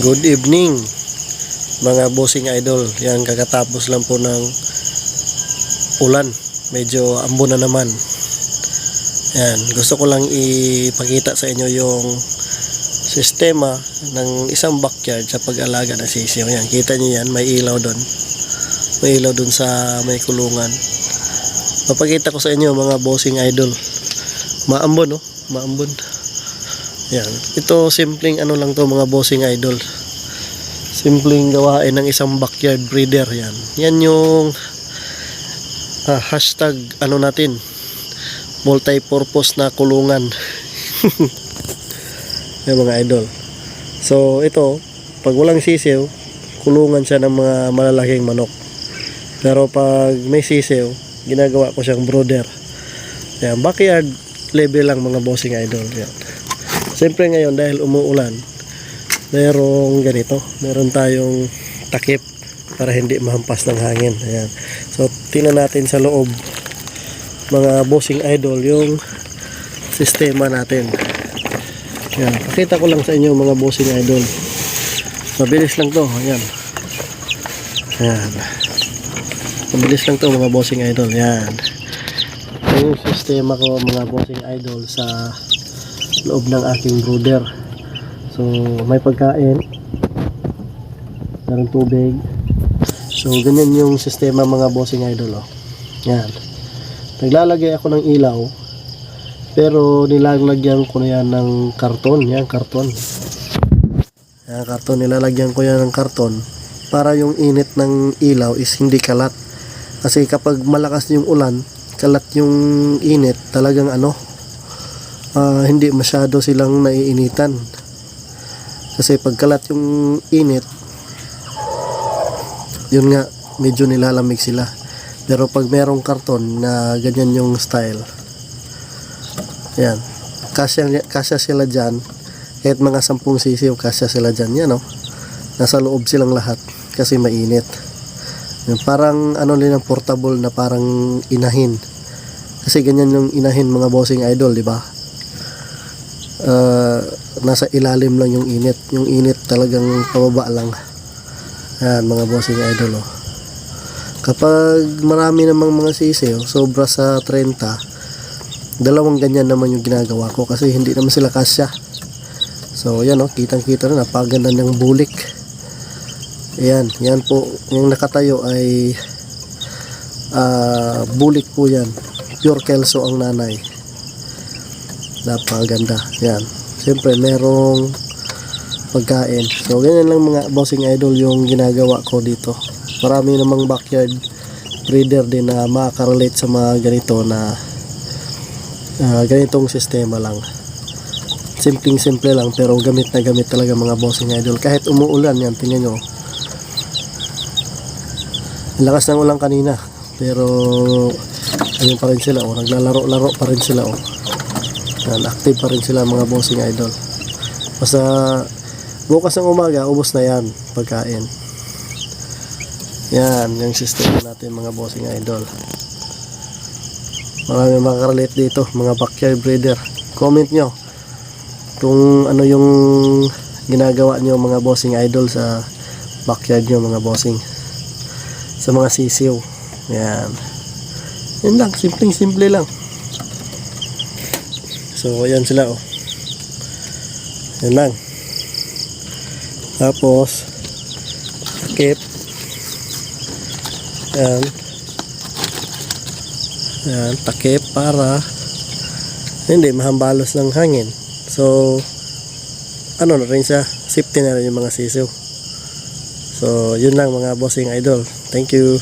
Good evening mga bossing idol. Yan, kakatapos lang po ng ulan. Medyo ambon na naman. Yan, gusto ko lang ipakita sa inyo yung sistema ng isang backyard sa pag-alaga ng sisiw. Yan, kita niyo yan, may ilaw doon. May ilaw doon sa may kulungan. Papakita ko sa inyo mga bossing idol. Maambon, no? Maambon. Yan. Ito simpleng ano lang to mga bossing idol. Simpleng gawain ng isang backyard breeder yan. Yan yung hashtag ano natin, multi-purpose na kulungan. Yan mga idol. So ito, pag walang sisiw, kulungan siya ng mga malalaking manok. Pero pag may sisiw, ginagawa ko siyang brooder. Yan, backyard level lang mga bossing idol. Yan. Siyempre ngayon dahil umuulan, merong ganito, meron tayong takip para hindi mahampas ng hangin. Ayan. So tingnan natin sa loob mga bossing idol yung sistema natin. Ayan. Pakita ko lang sa inyo mga bossing idol. Mabilis lang to. Ayan. Ayan. Mabilis lang to mga bossing idol. Ayan. Yung sistema ko mga bossing idol sa loob ng aking brooder. So may pagkain, meron tubig. So ganyan yung sistema mga bossing idol, oh. Yan, naglalagay ako ng ilaw, pero nilalagyan ko na yan ng karton. Yan, karton. Yan, karton, nilalagyan ko yan ng karton para yung init ng ilaw is hindi kalat. Kasi kapag malakas yung ulan, kalat yung init, talagang ano, hindi masyado silang naiinitan. Kasi pagkalat yung init, yun nga, medyo nilalamig sila. Pero pag merong karton na ganyan yung style, yan, kasya sila dyan. Kahit mga 10 sisiw, kasya sila dyan. Yan, oh. Nasa loob silang lahat kasi mainit. Yan, parang ano din ang portable na parang inahin. Kasi ganyan yung inahin mga bossing idol, di ba? Nasa ilalim lang yung init. Yung init talagang pababa lang. Yan mga bossing idol, oh. Kapag marami namang mga sisiw, sobra sa 30, dalawang ganyan naman yung ginagawa ko kasi hindi naman sila kasya. So yan, oh, kitang kita na, napaganda ng bulik. Ayan, yan po, yung nakatayo ay bulik po yan. Pure Kelso ang nanay. Napakaganda. Yan. Siyempre merong pagkain. So ganyan lang mga bossing idol yung ginagawa ko dito. Marami namang backyard breeder din na makaka-relate sa mga ganito na ganitong sistema lang. Simpleng-simple lang pero gamit na gamit talaga mga bossing idol. Kahit umuulan yan, tingnan nyo. Lakas ng ulan kanina. Pero ayun pa rin sila, oh. Naglalaro-laro pa rin sila, oh. Yan, active pa rin sila mga bossing idol. Basta bukas ng umaga, ubos na yan pagkain. Yan, yung system natin mga bossing idol. Marami makakarelate dito, mga backyard breeder. Comment nyo kung ano yung ginagawa nyo mga bossing idol sa backyard nyo mga bossing. Sa mga sisiw. Yan. Yan lang, simpleng-simple lang. So ayan sila, oh. Yan lang. Tapos takip. Yan. Yan, takip para hindi mahambalos ng hangin. So ano na rin siya, safety na rin yung mga sisiw. So yun lang mga bossing idol. Thank you.